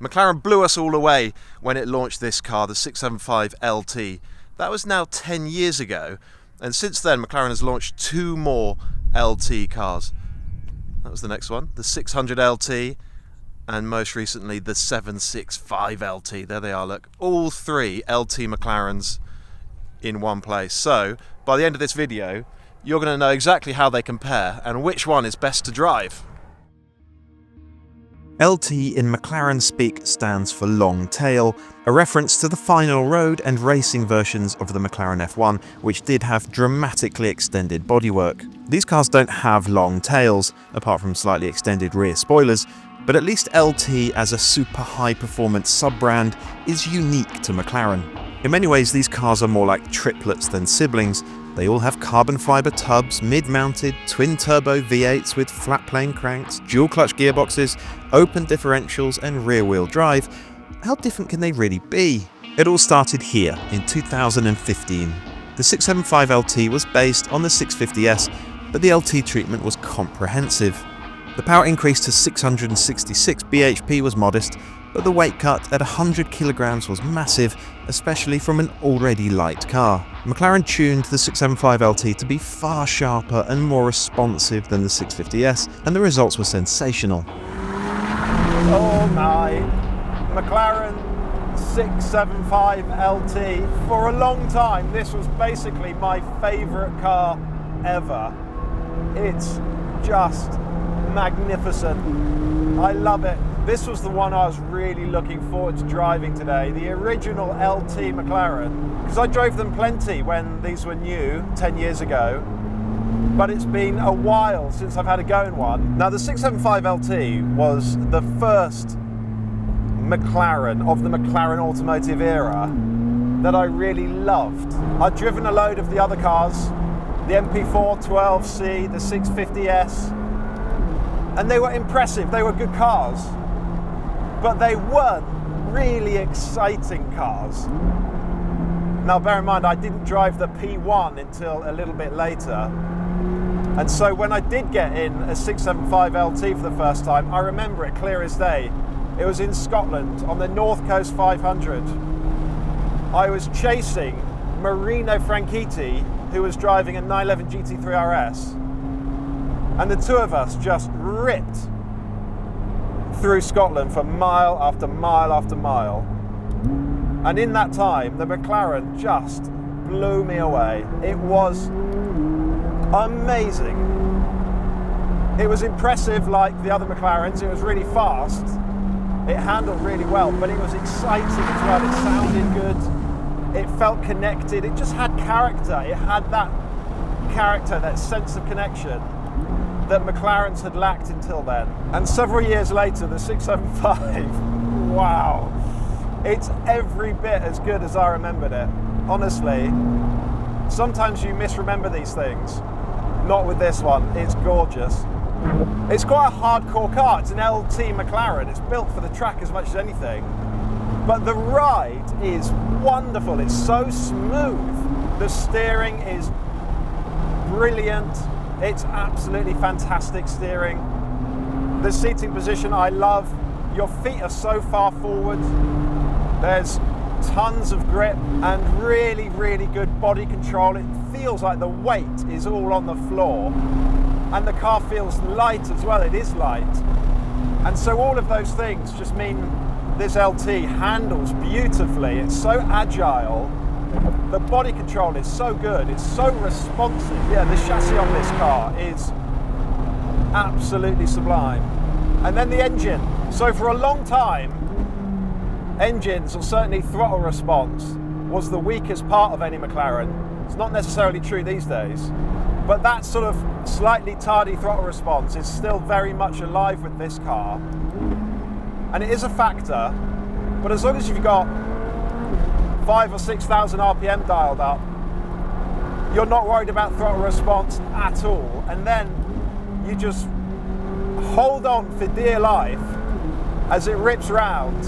McLaren blew us all away when it launched this car, the 675 LT. That was now 10 years ago, and since then McLaren has launched 2 more LT cars. That was the next one, the 600 LT, and most recently the 765 LT. There they are, look, all 3 LT McLarens in one place. So by the end of this video you're going to know exactly how they compare and which one is best to drive. LT in McLaren speak stands for long tail, a reference to the final road and racing versions of the McLaren F1, which did have dramatically extended bodywork. These cars don't have long tails, apart from slightly extended rear spoilers, but at least LT as a super high performance sub-brand is unique to McLaren. In many ways these cars are more like triplets than siblings. They all have carbon fibre tubs, mid-mounted, twin-turbo V8s with flat-plane cranks, dual-clutch gearboxes, open differentials and rear-wheel drive. How different can they really be? It all started here in 2015. The 675 LT was based on the 650S, but the LT treatment was comprehensive. The power increase to 666 bhp was modest, but the weight cut at 100 kilograms was massive, especially from an already light car. McLaren tuned the 675 LT to be far sharper and more responsive than the 650S, and the results were sensational. Oh my, McLaren 675 LT. For a long time, this was basically my favourite car ever. It's just magnificent. I love it. This was the one I was really looking forward to driving today, the original LT McLaren, because I drove them plenty when these were new 10 years ago, but it's been a while since I've had a go in one. Now the 675 LT was the first McLaren of the McLaren Automotive era that I really loved. I'd driven a load of the other cars, the MP4 12C, the 650S, and they were impressive, they were good cars. But they weren't really exciting cars. Now bear in mind, I didn't drive the P1 until a little bit later. And so when I did get in a 675 LT for the first time, I remember it clear as day. It was in Scotland on the North Coast 500. I was chasing Marino Franchitti, who was driving a 911 GT3 RS. And the two of us just ripped through Scotland for mile after mile after mile. And in that time, the McLaren just blew me away. It was amazing. It was impressive like the other McLarens. It was really fast. It handled really well, but it was exciting as well. It sounded good. It felt connected. It just had character. It had that character, that sense of connection that McLarens had lacked until then. And several years later, the 675, wow, it's every bit as good as I remembered it. Honestly, sometimes you misremember these things. Not with this one, it's gorgeous. It's quite a hardcore car, it's an LT McLaren, it's built for the track as much as anything. But the ride is wonderful, it's so smooth. The steering is brilliant. It's absolutely fantastic steering. The seating position I love. Your feet are so far forward. There's tons of grip and really, really good body control. It feels like the weight is all on the floor. And the car feels light as well, it is light. And so all of those things just mean this LT handles beautifully. It's so agile. The body control is so good, it's so responsive. Yeah, the chassis on this car is absolutely sublime. And then the engine. So for a long time, engines, or certainly throttle response, was the weakest part of any McLaren. It's not necessarily true these days, but that sort of slightly tardy throttle response is still very much alive with this car. And it is a factor, but as long as you've got 5,000 or 6,000 RPM dialed up, you're not worried about throttle response at all. And then you just hold on for dear life as it rips round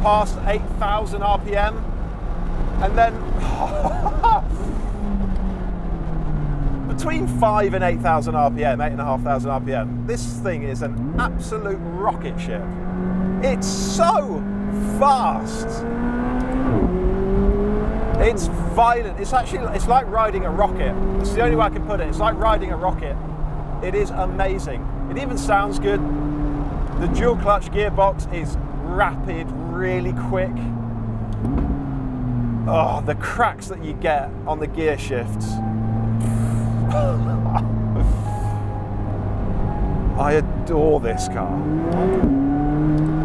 past 8,000 RPM, and then between 5 and 8,000 RPM, 8,500 RPM. This thing is an absolute rocket ship. It's so fast. It's violent. It's like riding a rocket. It's the only way I can put it. It's like riding a rocket. It is amazing. It even sounds good. The dual clutch gearbox is rapid, really quick. Oh, the cracks that you get on the gear shifts. I adore this car.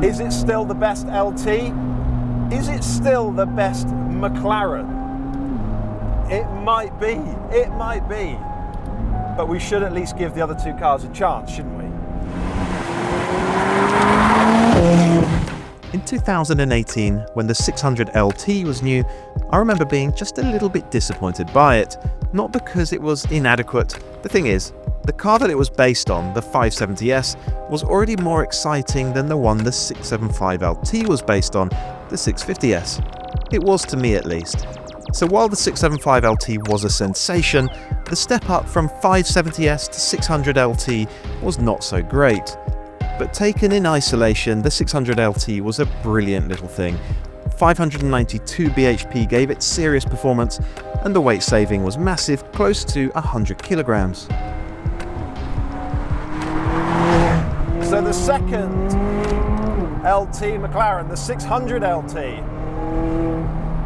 Is it still the best LT? Is it still the best McLaren? It might be, but we should at least give the other two cars a chance, shouldn't we? In 2018, when the 600 LT was new, I remember being just a little bit disappointed by it, not because it was inadequate. The thing is, the car that it was based on, the 570S, was already more exciting than the one the 675 LT was based on, the 650S. It was to me at least. So while the 675 LT was a sensation, the step up from 570S to 600 LT was not so great. But taken in isolation, the 600 LT was a brilliant little thing. 592 bhp gave it serious performance, and the weight saving was massive, close to 100 kilograms. So the second LT McLaren, the 600 LT.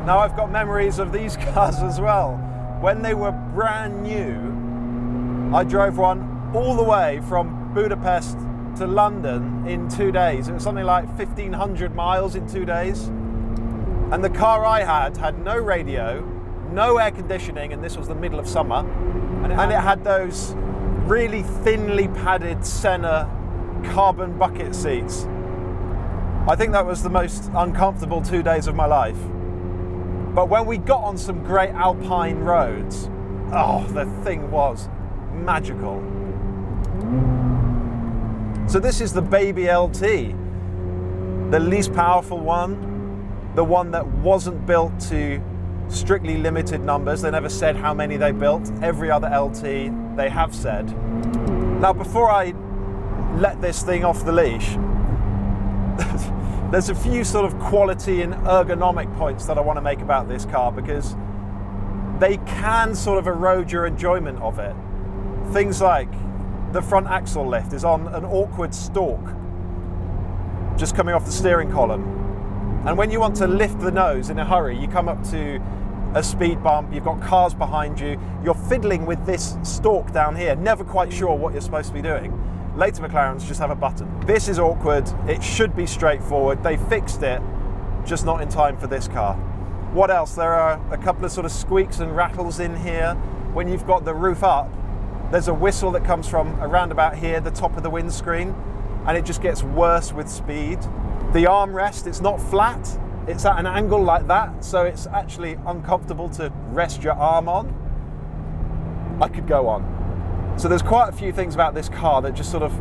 Now I've got memories of these cars as well. When they were brand new, I drove one all the way from Budapest to London in 2 days. It was something like 1,500 miles in 2 days. And the car I had no radio, no air conditioning, and this was the middle of summer. And it had those really thinly padded Senna carbon bucket seats. I think that was the most uncomfortable 2 days of my life. But when we got on some great alpine roads, oh, the thing was magical. So this is the baby LT, the least powerful one, the one that wasn't built to strictly limited numbers. They never said how many they built. Every other LT they have said. Now, before I let this thing off the leash, there's a few sort of quality and ergonomic points that I want to make about this car, because they can sort of erode your enjoyment of it. Things like the front axle lift is on an awkward stalk, just coming off the steering column. And when you want to lift the nose in a hurry, you come up to a speed bump, you've got cars behind you, you're fiddling with this stalk down here, never quite sure what you're supposed to be doing. Later McLarens just have a button. This is awkward, it should be straightforward. They fixed it, just not in time for this car. What else? There are a couple of sort of squeaks and rattles in here. When you've got the roof up, there's a whistle that comes from around about here, the top of the windscreen, and it just gets worse with speed. The armrest, it's not flat, it's at an angle like that, so it's actually uncomfortable to rest your arm on. I could go on. So there's quite a few things about this car that just sort of,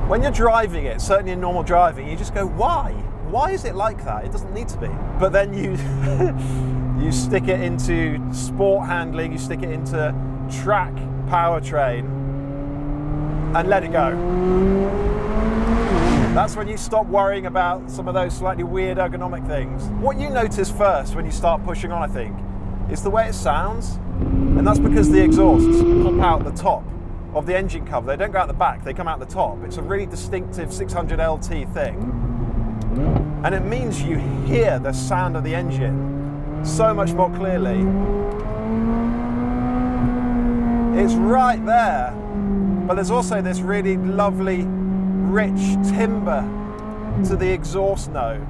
when you're driving it, certainly in normal driving, you just go, why? Why is it like that? It doesn't need to be. But then you you stick it into sport handling, you stick it into track powertrain, and let it go. That's when you stop worrying about some of those slightly weird ergonomic things. What you notice first when you start pushing on, I think, is the way it sounds. And that's because the exhausts pop out the top of the engine cover. They don't go out the back, they come out the top. It's a really distinctive 600 LT thing. And it means you hear the sound of the engine so much more clearly. It's right there, but there's also this really lovely, rich timbre to the exhaust note,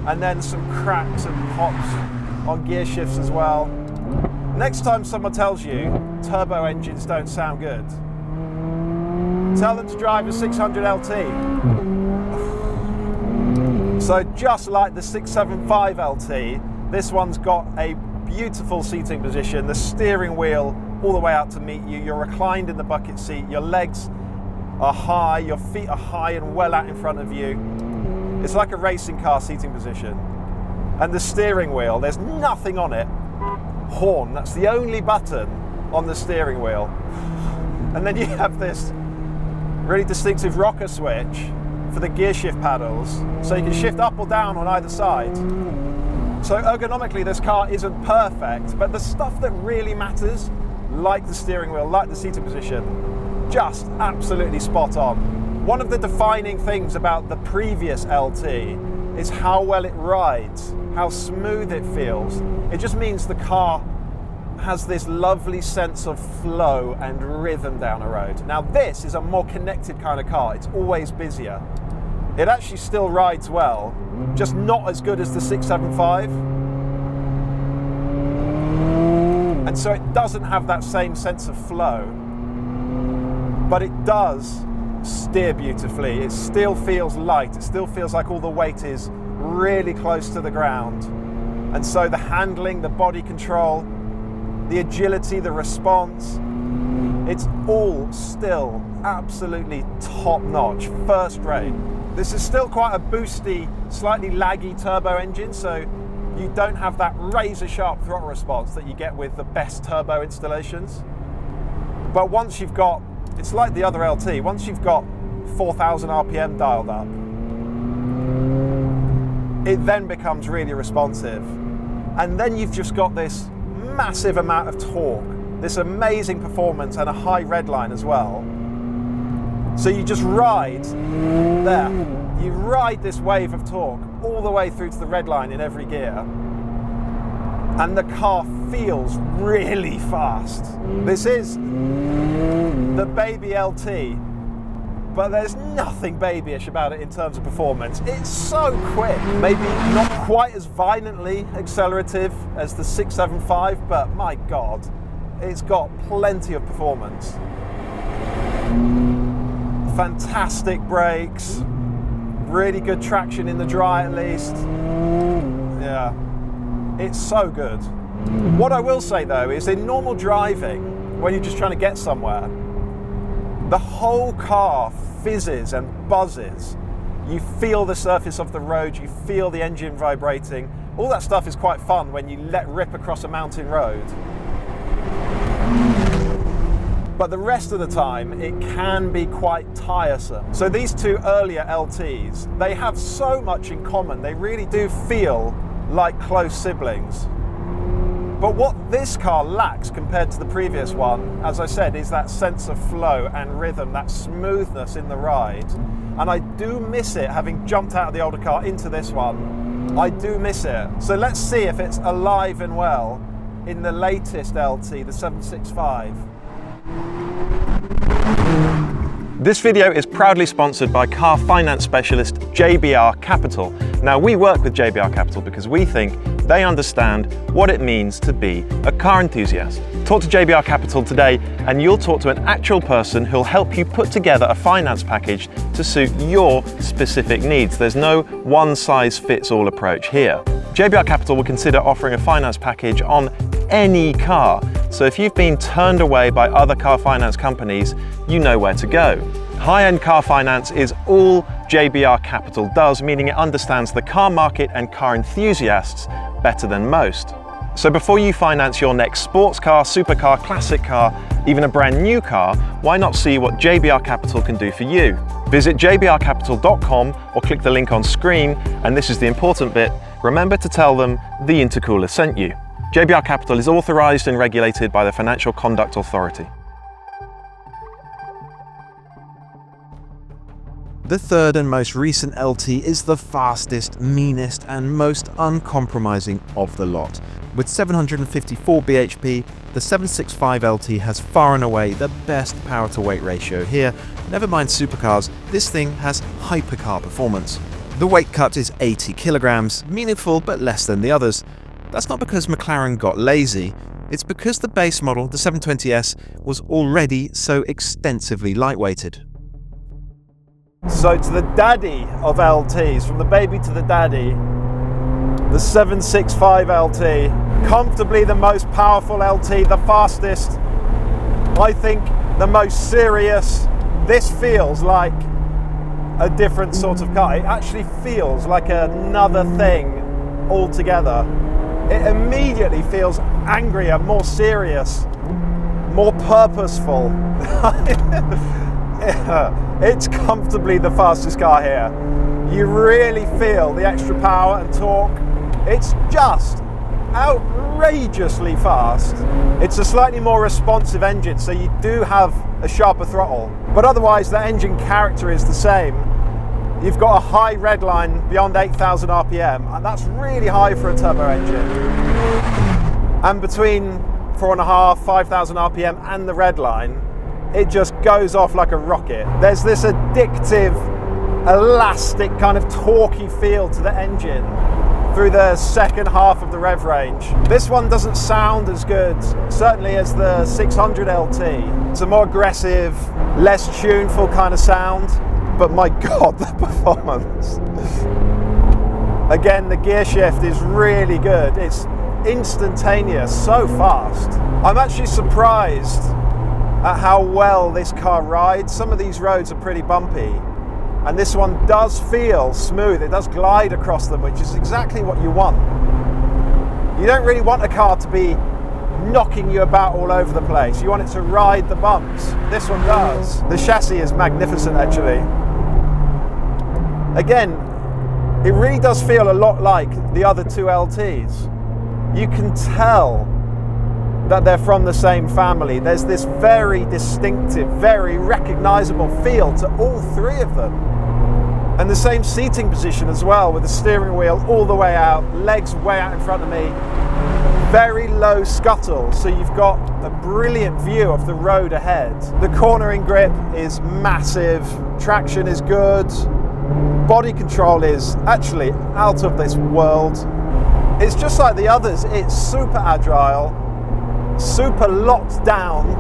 and then some cracks and pops on gear shifts as well. Next time someone tells you turbo engines don't sound good, tell them to drive a 600 LT. So just like the 675 LT, this one's got a beautiful seating position, the steering wheel all the way out to meet you, you're reclined in the bucket seat, your legs are high, your feet are high and well out in front of you. It's like a racing car seating position. And the steering wheel, there's nothing on it. Horn, that's the only button on the steering wheel. And then you have this really distinctive rocker switch for the gear shift paddles, so you can shift up or down on either side. So ergonomically this car isn't perfect, but the stuff that really matters, like the steering wheel, like the seating position, just absolutely spot on. One of the defining things about the previous LT is how well it rides, how smooth it feels. It just means the car has this lovely sense of flow and rhythm down a road. Now this is a more connected kind of car. It's always busier. It actually still rides well, just not as good as the 675. And so it doesn't have that same sense of flow, but it does steer beautifully. It still feels light. It still feels like all the weight is really close to the ground. And so the handling, the body control, the agility, the response, it's all still absolutely top notch, first rate. This is still quite a boosty, slightly laggy turbo engine, so you don't have that razor sharp throttle response that you get with the best turbo installations. But once you've got, it's like the other LT, once you've got 4,000 RPM dialed up, it then becomes really responsive. And then you've just got this massive amount of torque, this amazing performance and a high red line as well. So you just ride there. You ride this wave of torque all the way through to the red line in every gear. And the car feels really fast. This is the baby LT, but there's nothing babyish about it in terms of performance. It's so quick, maybe not quite as violently accelerative as the 675, but my God, it's got plenty of performance. Fantastic brakes, really good traction in the dry at least. Yeah, it's so good. What I will say though is in normal driving, when you're just trying to get somewhere, the whole car fizzes and buzzes. You feel the surface of the road, you feel the engine vibrating. All that stuff is quite fun when you let rip across a mountain road. But the rest of the time, it can be quite tiresome. So these two earlier LTs, they have so much in common. They really do feel like close siblings. But what this car lacks compared to the previous one, as I said, is that sense of flow and rhythm, that smoothness in the ride. And I do miss it, having jumped out of the older car into this one. I do miss it. So let's see if it's alive and well in the latest LT, the 765. This video is proudly sponsored by car finance specialist JBR Capital. Now, we work with JBR Capital because we think they understand what it means to be a car enthusiast. Talk to JBR Capital today and you'll talk to an actual person who'll help you put together a finance package to suit your specific needs. There's no one-size-fits-all approach here. JBR Capital will consider offering a finance package on any car. So if you've been turned away by other car finance companies, you know where to go. High-end car finance is all JBR Capital does, meaning it understands the car market and car enthusiasts better than most. So before you finance your next sports car, supercar, classic car, even a brand new car, why not see what JBR Capital can do for you? Visit jbrcapital.com or click the link on screen, and this is the important bit, remember to tell them the Intercooler sent you. JBR Capital is authorized and regulated by the Financial Conduct Authority. The third and most recent LT is the fastest, meanest and most uncompromising of the lot. With 754 bhp, the 765 LT has far and away the best power to weight ratio here. Never mind supercars, this thing has hypercar performance. The weight cut is 80 kilograms, meaningful but less than the others. That's not because McLaren got lazy, it's because the base model, the 720S, was already so extensively lightweighted. So to the daddy of LTs, from the baby to the daddy, the 765 LT, comfortably the most powerful LT, the fastest, I think the most serious. This feels like a different sort of car. It actually feels like another thing altogether. It immediately feels angrier, more serious. purposeful. It's comfortably the fastest car here. You really feel the extra power and torque. It's just outrageously fast. It's a slightly more responsive engine, so you do have a sharper throttle, but otherwise the engine character is the same. You've got a high red line beyond 8,000 RPM, and that's really high for a turbo engine. And between 4.5, 5,000 RPM and the red line, it just goes off like a rocket. There's this addictive, elastic kind of torquey feel to the engine through the second half of the rev range. This one doesn't sound as good, certainly, as the 600 LT. It's a more aggressive, less tuneful kind of sound, but my God, the performance. Again, the gear shift is really good. It's instantaneous, so fast. I'm actually surprised at how well this car rides. Some of these roads are pretty bumpy, and this one does feel smooth. It does glide across them, which is exactly what you want. You don't really want a car to be knocking you about all over the place. You want it to ride the bumps. This one does. The chassis is magnificent, actually. Again, it really does feel a lot like the other two LTs. You can tell that they're from the same family. There's this very distinctive, very recognizable feel to all three of them. And the same seating position as well, with the steering wheel all the way out, legs way out in front of me. Very low scuttle, so you've got a brilliant view of the road ahead. The cornering grip is massive, traction is good, body control is actually out of this world. It's just like the others, it's super agile, super locked down.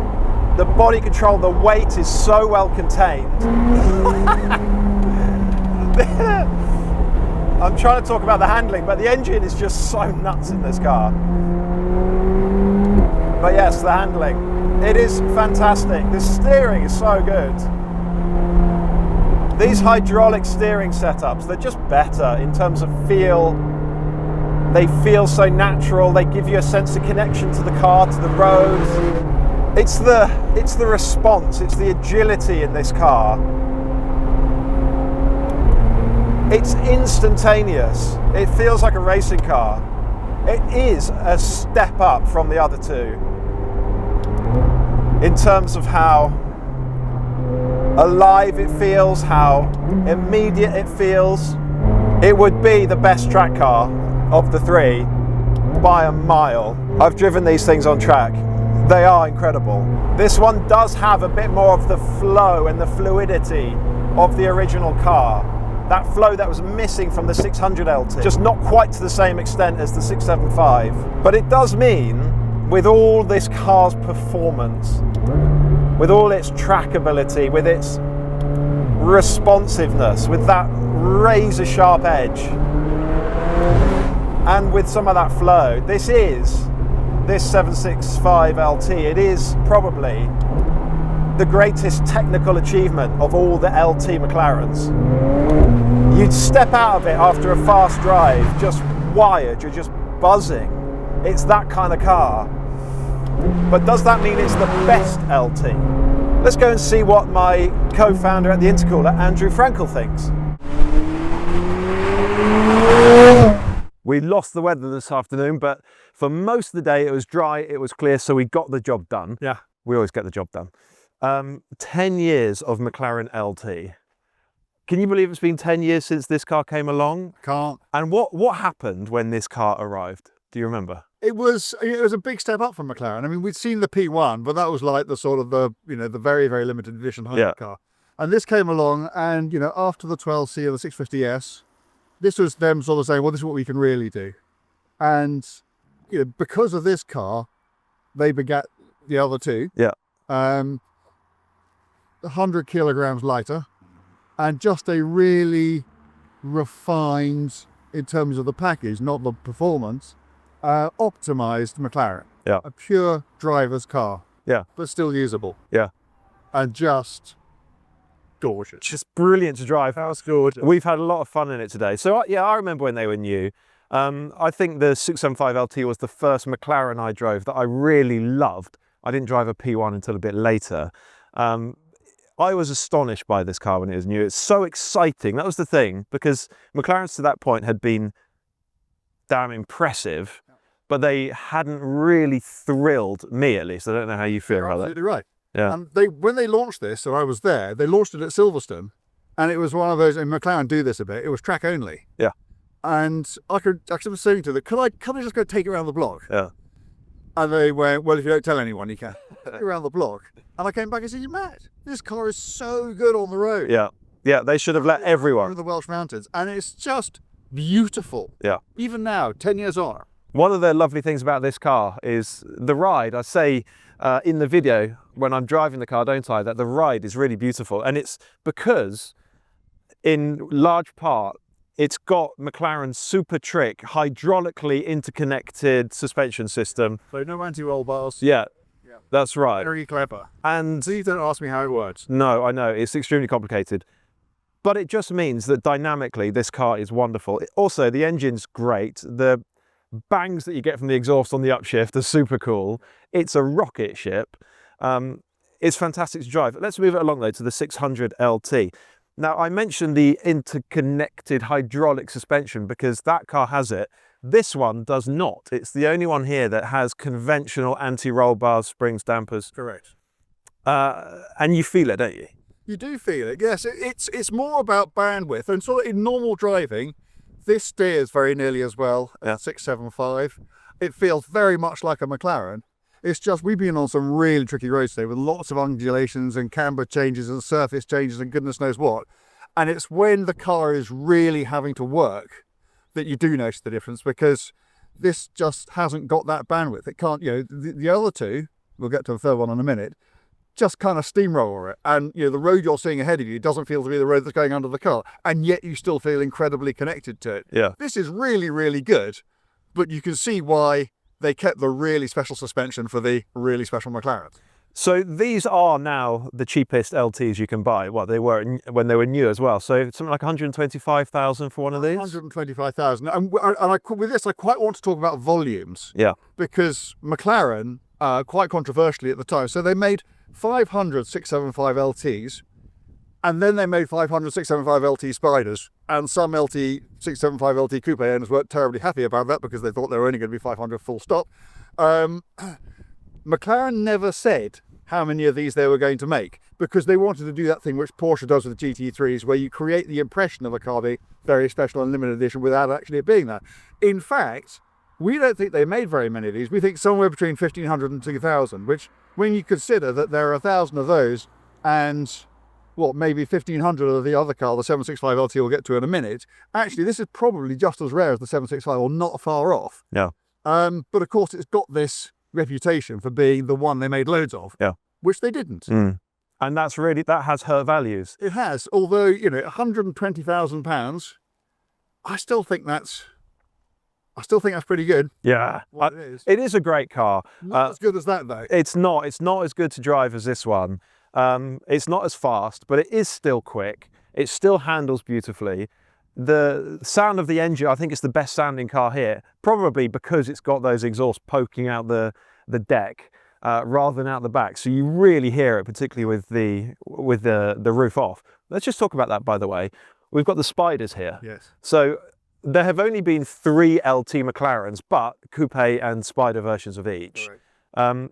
The body control, the weight is so well contained. I'm trying to talk about the handling, but the engine is just so nuts in this car. But yes, the handling, it is fantastic. The steering is so good. These hydraulic steering setups, they're just better in terms of feel. They feel so natural. They give you a sense of connection to the car, to the road. It's the response, it's the agility in this car. It's instantaneous. It feels like a racing car. It is a step up from the other two in terms of how alive it feels, how immediate it feels. It would be the best track car of the three by a mile. I've driven these things on track. They are incredible. This one does have a bit more of the flow and the fluidity of the original car. That flow that was missing from the 600 LT, just not quite to the same extent as the 675. But it does mean, with all this car's performance, with all its trackability, with its responsiveness, with that razor sharp edge, and with some of that flow, this 765 LT, it is probably the greatest technical achievement of all the LT McLarens. You'd step out of it after a fast drive just wired, you're just buzzing. It's that kind of car. But does that mean it's the best LT? Let's go and see what my co-founder at the Intercooler, Andrew Frankel, thinks. We lost the weather this afternoon, but for most of the day it was dry, it was clear, so we got the job done. Yeah. We always get the job done. 10 years of McLaren LT. Can you believe it's been 10 years since this car came along? Can't. And what happened when this car arrived? Do you remember? It was a big step up from McLaren. I mean, we'd seen the P1, but that was like the sort of the very, very limited edition hybrid car. And this came along, and after the 12C or the 650S, this was them sort of saying, well, this is what we can really do. And because of this car, they begat the other two. Yeah. 100 kilograms lighter, and just a really refined, in terms of the package, not the performance, optimized McLaren. Yeah. A pure driver's car. Yeah. But still usable. Yeah. And just gorgeous. Just brilliant to drive. That was gorgeous. We've had a lot of fun in it today. So yeah, I remember when they were new. I think the 675 LT was the first McLaren I drove that I really loved. I didn't drive a P1 until a bit later. I was astonished by this car when it was new. It's so exciting. That was the thing, because McLarens to that point had been damn impressive, but they hadn't really thrilled me, at least. I don't know how you feel about that. Absolutely right. Yeah. And when they launched this, so I was there, they launched it at Silverstone, and it was one of those, and McLaren do this a bit, it was track only. Yeah. And I was saying to them, can I just go take it around the block? Yeah. And they went, well, if you don't tell anyone, you can. Take it around the block. And I came back and said, you're mad. This car is so good on the road. Yeah. Yeah, they should have let everyone. Through the Welsh Mountains. And it's just beautiful. Yeah. Even now, 10 years on. One of the lovely things about this car is the ride. I say in the video when I'm driving the car, don't I, that the ride is really beautiful. And it's because, in large part, it's got McLaren's super trick, hydraulically interconnected suspension system. So no anti-roll bars. Yeah, that's right. Very clever. And Please don't ask me how it works. no, I know, it's extremely complicated. But it just means that dynamically this car is wonderful. Also, the engine's great. The bangs that you get from the exhaust on the upshift are super cool. It's a rocket ship. It's fantastic to drive. Let's move it along though to the 600 LT. Now, I mentioned the interconnected hydraulic suspension because that car has it. This one does not. It's the only one here that has conventional anti-roll bars, springs, dampers. Correct. And you feel it, don't you? You do feel it, yes. It's more about bandwidth. And so in normal driving, this steers very nearly as well at 675. It feels very much like a McLaren. It's just, we've been on some really tricky roads today with lots of undulations and camber changes and surface changes and goodness knows what. And it's when the car is really having to work that you do notice the difference, because this just hasn't got that bandwidth. It can't, the other two, we'll get to the third one in a minute, just kind of steamroller it. And, the road you're seeing ahead of you doesn't feel to be the road that's going under the car. And yet you still feel incredibly connected to it. Yeah. This is really, really good, but you can see why they kept the really special suspension for the really special McLaren. So these are now the cheapest LTs you can buy. Well, they were when they were new as well. So something like 125,000 for one of these? 125,000. And with this, I quite want to talk about volumes. Yeah. Because McLaren, quite controversially at the time, so they made 500 675 LTs, and then they made 500 675 LT Spiders, and some LT 675 LT Coupe owners weren't terribly happy about that because they thought they were only going to be 500 full stop. McLaren never said how many of these they were going to make, because they wanted to do that thing which Porsche does with the GT3s, where you create the impression of a car being very special and limited edition without actually it being that. In fact, we don't think they made very many of these. We think somewhere between 1,500 and 2,000, which, when you consider that there are 1,000 of those and maybe 1,500 of the other car, the 765 LT we'll get to in a minute, actually this is probably just as rare as the 765, or not far off. Yeah. But of course it's got this reputation for being the one they made loads of, which they didn't. And that has hurt values. It has, although, £120,000, I still think that's pretty good. Yeah, it is a great car. Not as good as that though. It's not as good to drive as this one. It's not as fast, but it is still quick. It still handles beautifully. The sound of the engine, I think it's the best sounding car here, probably because it's got those exhausts poking out the deck rather than out the back. So you really hear it, particularly with the roof off. Let's just talk about that, by the way. We've got the Spiders here. Yes. So there have only been 3 LT McLarens, but coupe and Spider versions of each. Right.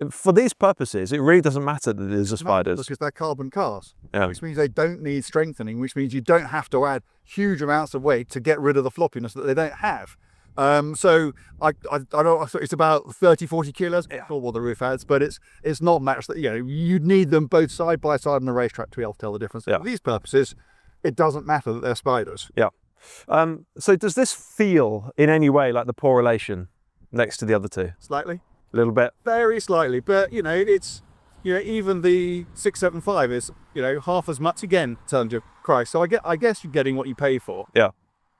For these purposes, it really doesn't matter that there's a Spiders. Because they're carbon cars, yeah. Which means they don't need strengthening, which means you don't have to add huge amounts of weight to get rid of the floppiness that they don't have. So I don't, it's about 30, 40 kilos, for what the roof adds, but it's not much that, you'd need them both side by side on a racetrack to be able to tell the difference. Yeah. For these purposes, it doesn't matter that they're Spiders. Yeah. So does this feel in any way like the poor relation next to the other two? Slightly. A little bit. Very slightly, but it's, even the 675 is, half as much again in terms of price. So I guess you're getting what you pay for. Yeah.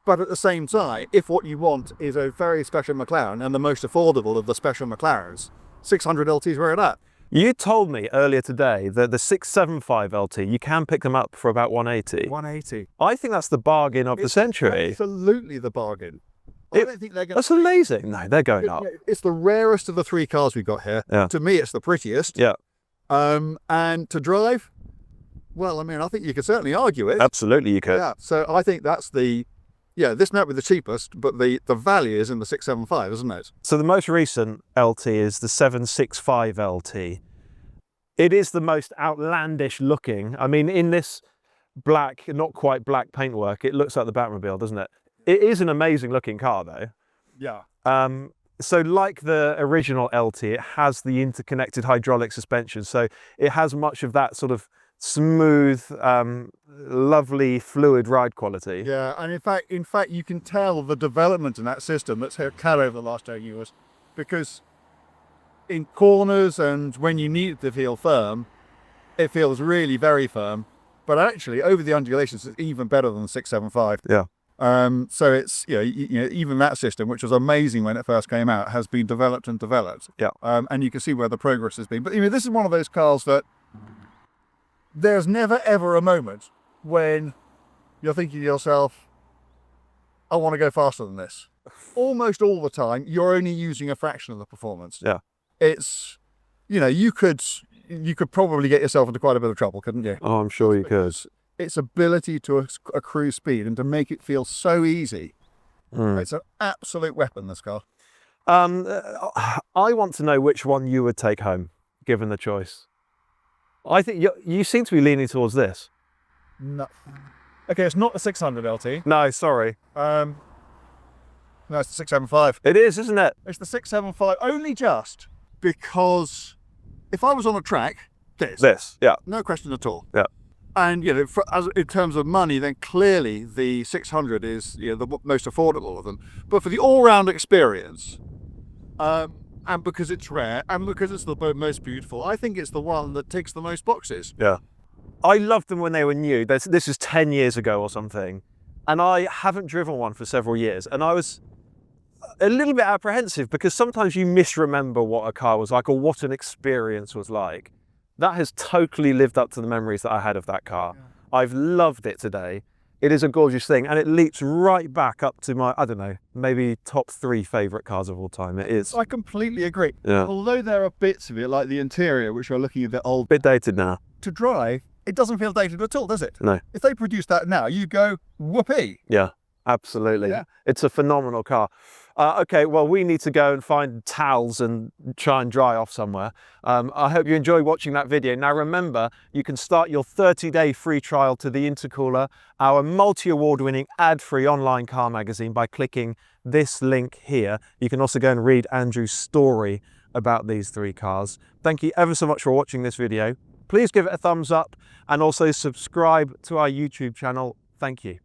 But at the same time, if what you want is a very special McLaren and the most affordable of the special McLarens, 600 LTs where it at. You told me earlier today that the 675 LT, you can pick them up for about 180. 180. I think that's the bargain of the century. Absolutely the bargain. I don't think they're going. That's amazing. No, they're going up. It's the rarest of the 3 cars we've got here. Yeah. To me, it's the prettiest. Yeah. And to drive, well, I mean, I think you could certainly argue it. Absolutely, you could. Yeah. So I think that's this might be the cheapest, but the value is in the 675, isn't it? So the most recent LT is the 765 LT. It is the most outlandish looking. I mean, in this black, not quite black paintwork, it looks like the Batmobile, doesn't it? It is an amazing looking car though. Yeah. So like the original LT, it has the interconnected hydraulic suspension. So it has much of that sort of smooth, lovely fluid ride quality. Yeah, and in fact, you can tell the development in that system that's carried over the last 10 years, because in corners and when you need it to feel firm, it feels really very firm. But actually, over the undulations, it's even better than the 675. Yeah. So it's even that system, which was amazing when it first came out, has been developed and developed. Yeah. And you can see where the progress has been. But this is one of those cars that there's never ever a moment when you're thinking to yourself, I want to go faster than this. Almost all the time, you're only using a fraction of the performance. Yeah. It's, you could probably get yourself into quite a bit of trouble, couldn't you? Oh, I'm sure you could. Its ability to accrue speed and to make it feel so easy. It's an absolute weapon, this car. I want to know which one you would take home, given the choice. I think you seem to be leaning towards this. No. Okay, it's not the 600 LT. No, sorry. No, it's the 675. It is, isn't it? It's the 675, only just because if I was on a track, This, yeah. no question at all. Yeah. And in terms of money, then clearly the 600 is the most affordable of them. But for the all-round experience, and because it's rare, and because it's the most beautiful, I think it's the one that ticks the most boxes. Yeah. I loved them when they were new. This is 10 years ago or something, and I haven't driven one for several years, and I was a little bit apprehensive because sometimes you misremember what a car was like or what an experience was like. That has totally lived up to the memories that I had of that car. Yeah. I've loved it today. It is a gorgeous thing, and it leaps right back up to my, I don't know, maybe top 3 favourite cars of all time. It is. I completely agree. Yeah. Although there are bits of it, like the interior, which are looking a bit old. Bit dated now. To drive, it doesn't feel dated at all, does it? No. If they produce that now, you go, whoopee. Yeah, absolutely. Yeah. It's a phenomenal car. Okay, well, we need to go and find towels and try and dry off somewhere. I hope you enjoyed watching that video. Now remember, you can start your 30-day free trial to the Intercooler, our multi-award-winning ad-free online car magazine, by clicking this link here. You can also go and read Andrew's story about these 3 cars. Thank you ever so much for watching this video. Please give it a thumbs up and also subscribe to our YouTube channel. Thank you.